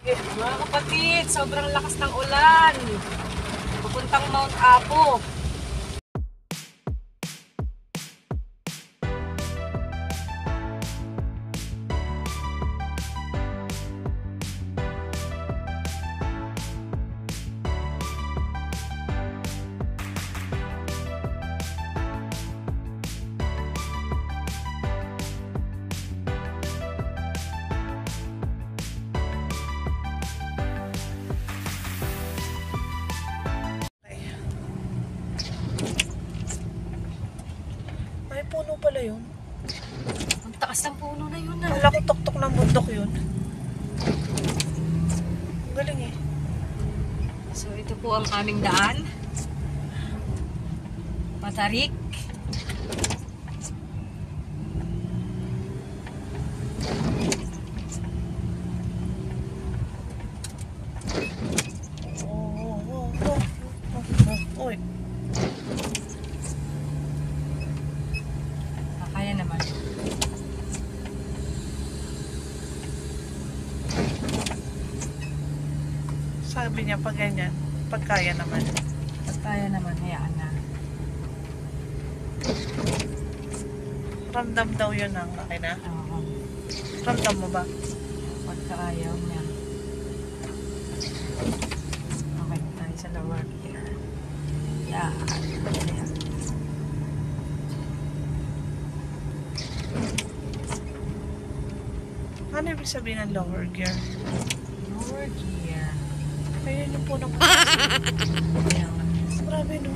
Mga kapatid, sobrang lakas ng ulan. Papuntang Mount Apo. Ay, puno pala yun. Ang taas ng puno na yun. Wala ko tuktok ng bundok yun. Galing eh. So ito po ang aming daan. Patarik. Uy. Kaya naman. Sabi niya pag ganyan, pagkaya naman. Kaya naman, hayaan na. Ramdam daw yun ang laki na. Oo. Ramdam mo ba? Pagkaayaw niya. Okay, tayo sa lower gear. Yan. Yan. Ano ibig sabihin ng lower gear? Lower gear. Ayun yung punong Yan. grabe no.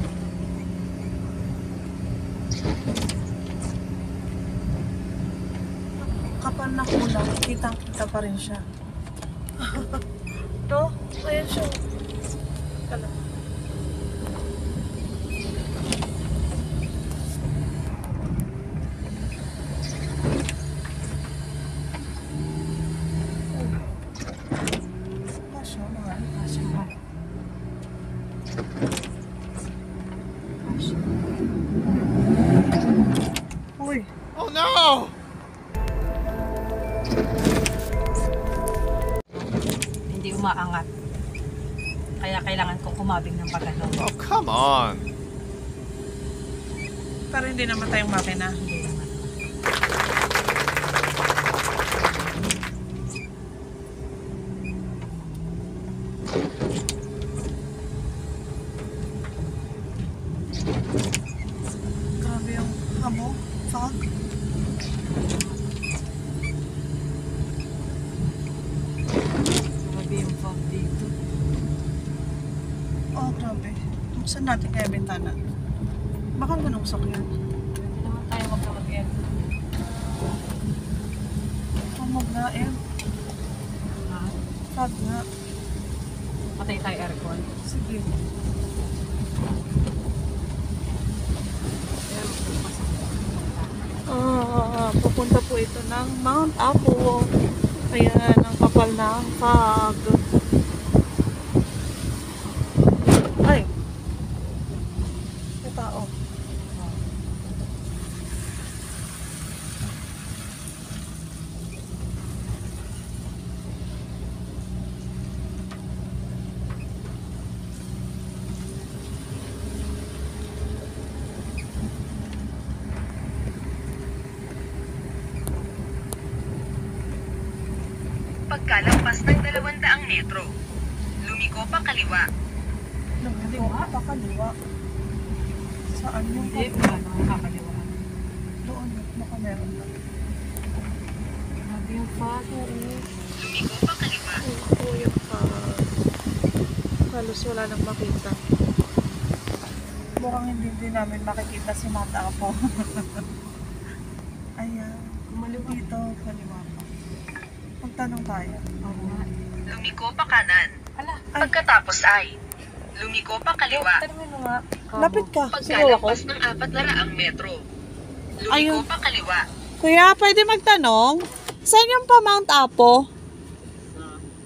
Kapal na kulang, kitang-kita pa rin siya. No? Ayan siya. Kala. Kasya mga. Kasya pa. Kasya. Uy. Oh no! Hindi umaangat. Kaya kailangan kong kumabing ng pagano. Oh, come on! Pero hindi naman tayong makina. Hindi naman. Grabe yung hamo. Fog. Grabe yung fog dito. Oh, grabe. Saan natin kaya bintana? Baka manusok yan. Hindi naman tayo magkakapit. Tumog na eh. Ha? Fog nga. Patay tayo aircon. Sige. Pupunta po ito ng Mount Apo. Ayan, ang kapal ng fog. Ay! May tao. Pagkalampas ng 200 metro, lumiko pa kaliwa. Kaliwa pa kaliwa. Saan yung Hindi, wala naman kakaliwa. doon? Baka meron na. Grabe yung fog. Lumiko pa kaliwa. Ito yung fog. Halos wala nang makita. Mukhang hindi namin makikita si Mount Apo. Ayan. Kumaliwa. Dito, kaliwa pa. Magtanong tayo. Oo nga. Lumiko pa kanan. Hala. Pagkatapos ay, lumiko pa kaliwa. Tanongin mo nga. Lapit ka. Siguro ako. Pagkalampas ng 400 metro, lumiko Ayun. pa kaliwa. Kuya, pwede magtanong? Saan yung pa Mount Apo?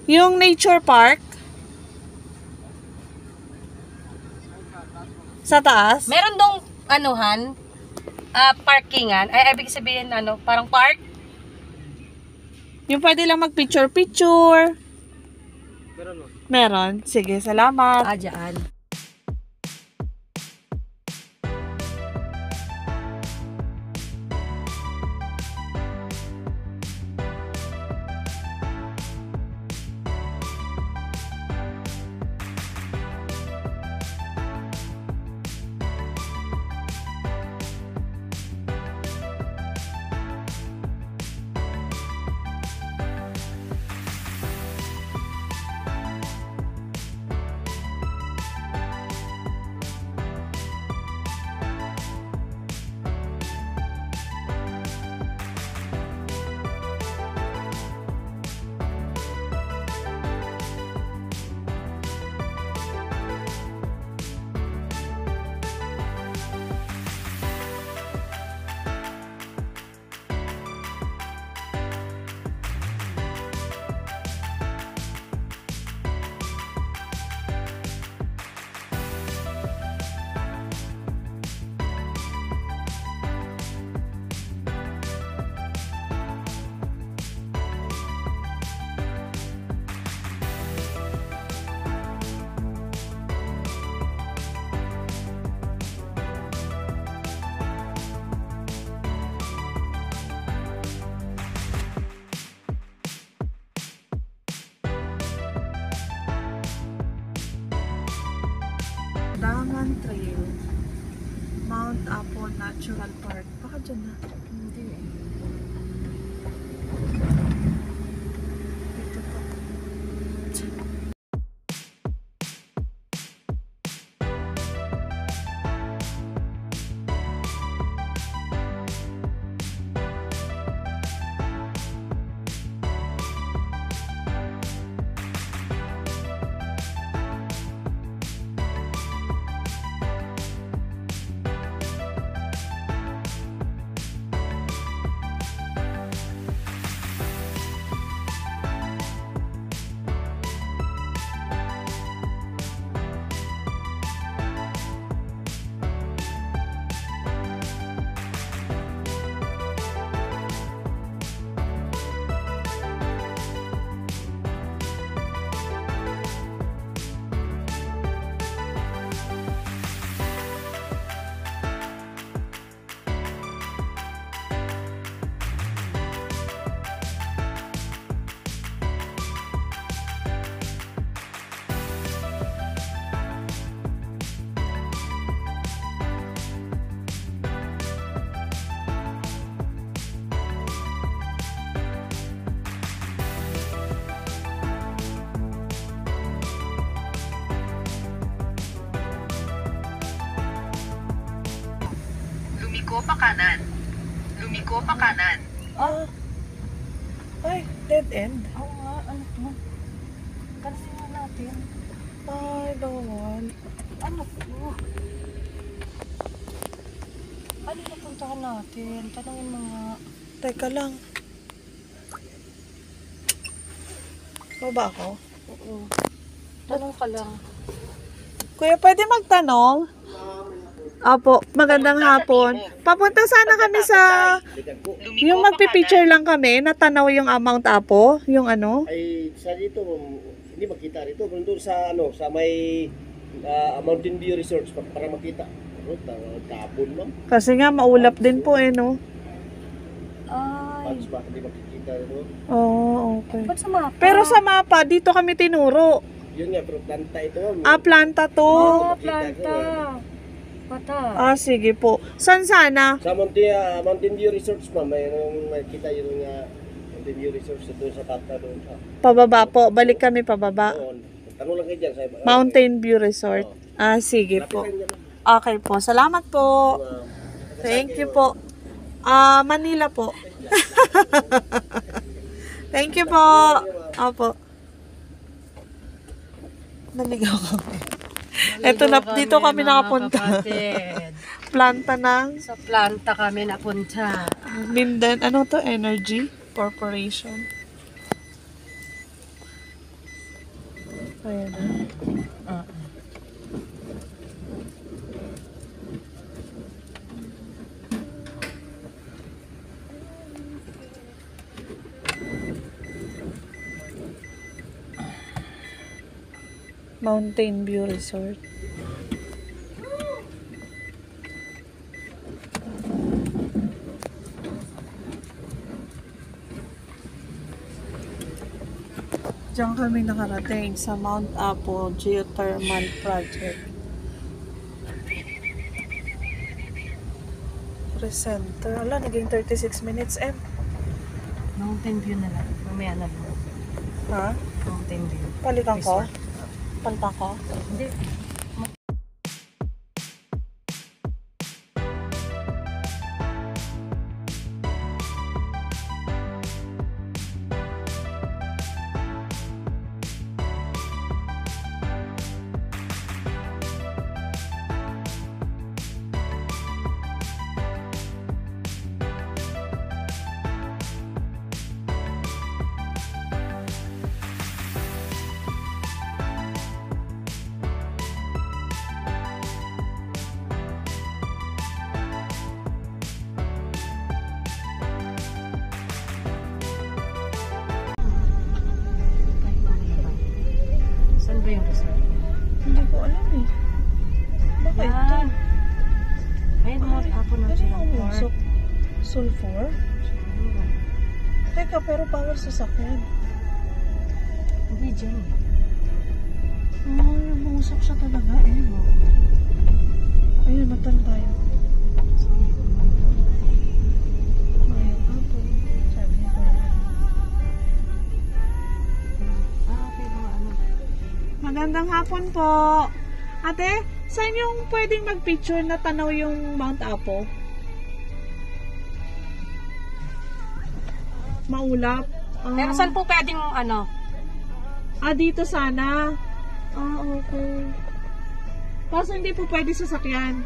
Yung nature park? Sa taas? Meron dong anuhan, parkingan. Ay, ibig sabihin ano, parang park. Yung pwede lang mag-picture-picture. Meron? Sige, salamat. Dyan. Dangan Trail. Mount Apo Natural Park. Baka dyan na. Hindi. Dito po. Lumiko pa kanan. Lumiko pa kanan. Ah. Ay, dead end. Oo nga, ano to? Kansin nga natin. Ay, bawal. Ano to? Ano napuntahan natin? Tanungin mo nga. Teka lang. Baba ako? Oo. Tanong ka lang. Kuya, pwede magtanong? Opo, magandang hapon. Papunta sana kami sa... Lumiko Yung pa magpipicture lang kami, natanaw yung Mount Apo, yung ano. Ay sa dito hindi makita rito kung doon sa sa may Mountain View Resorts para makita. Ano tapon ma'am? Kasi nga maulap din po eh, no? Ay, Pats ba hindi makikita rito? Oo, okay. ba't sa mapa? Pero sa mapa, dito kami tinuro. Yun nga pero planta ito ma'am. Ah, planta to. Oh, planta. Pata. Ah, sige po. San sana? Sa Mountain View Resorts ma'am, mayroong makita yung Mountain View Resorts doon sa planta doon sa. Pababa po. Balik kami pababa. Doon. Tanong lang kayo dyan sa Mountain View Resort. Ah, sige po. Okay po. Salamat po. Thank you po. Manila po. Thank you po. Opo. Naligaw kami. Eto na, dito kami nakapunta. Planta ng Sa planta kami napunta. Minden, ano to? Energy Corporation. Ayan na. Mountain View Resort. Diyan kami nakarating sa Mount Apo Geothermal Project. Presenter. Ala, naging 36 minutes, Mountain view na lang. Mamaya na lang. Ha? Mountain view. Palitan ko? Resort. Palitan ko? Hindi. Saan ba yung resort? Hindi ko alam eh. Bakit? Yan. Ayun, Mount Apo na silang So, park. sulfur? Teka, pero bawal sasakyan. Hindi dyan. Oh, lumusok siya talaga eh. Ayun, matan tayo. Ayun, Apo. Sabi ko. Okay, mga ano. Magandang hapon po. Ate, saan yung pwedeng mag-picture na tanaw yung Mount Apo? Maulap. Pero saan po pwedeng ano? Dito sana. Okay. Kaso hindi po pwede sasakyan.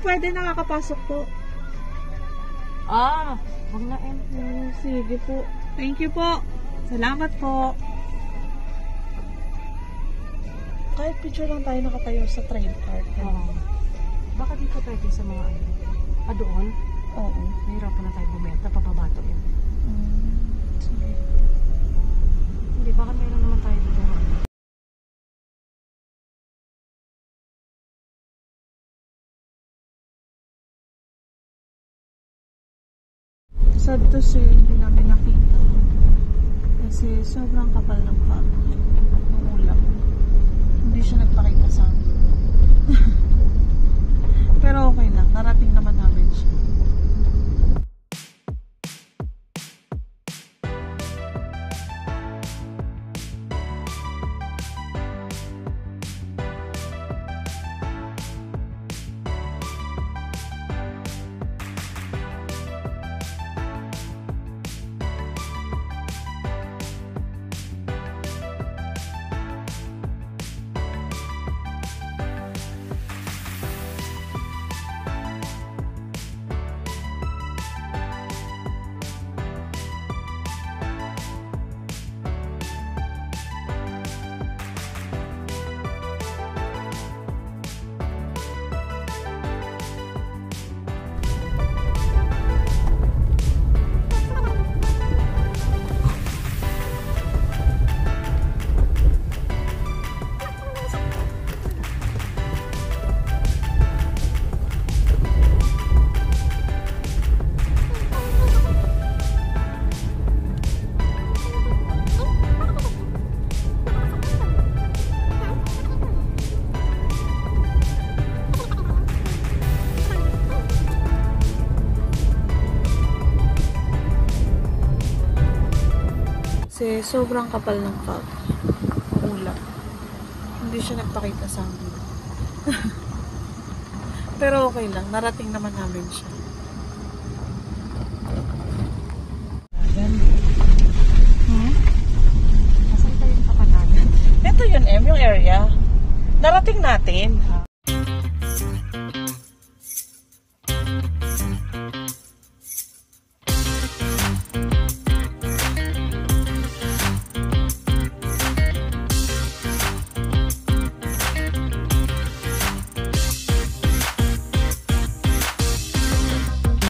Pwede nakakapasok po. Wag na Sige po. Thank you po. Salamat po. Kahit picture lang tayo nakatayo sa train park. Oo. Baka dito pwede sa mga ano. Doon? Oo. Mahirapan na tayo bumenta. Papabato yun. Sige. Hindi, baka meron naman tayo dito. Sad to say, hindi namin nakita. Kasi sobrang kapal ng fog. Ng ulap. Hindi siya nagpakita sa amin. Pero okay lang. Narating naman namin siya. Kasi sobrang kapal ng fog. Ulap. Hindi siya nagpakita sa amin. Pero okay lang. Narating naman namin siya. Nasaan tayo yung kapatagan? Ito yun, yung area. Narating natin.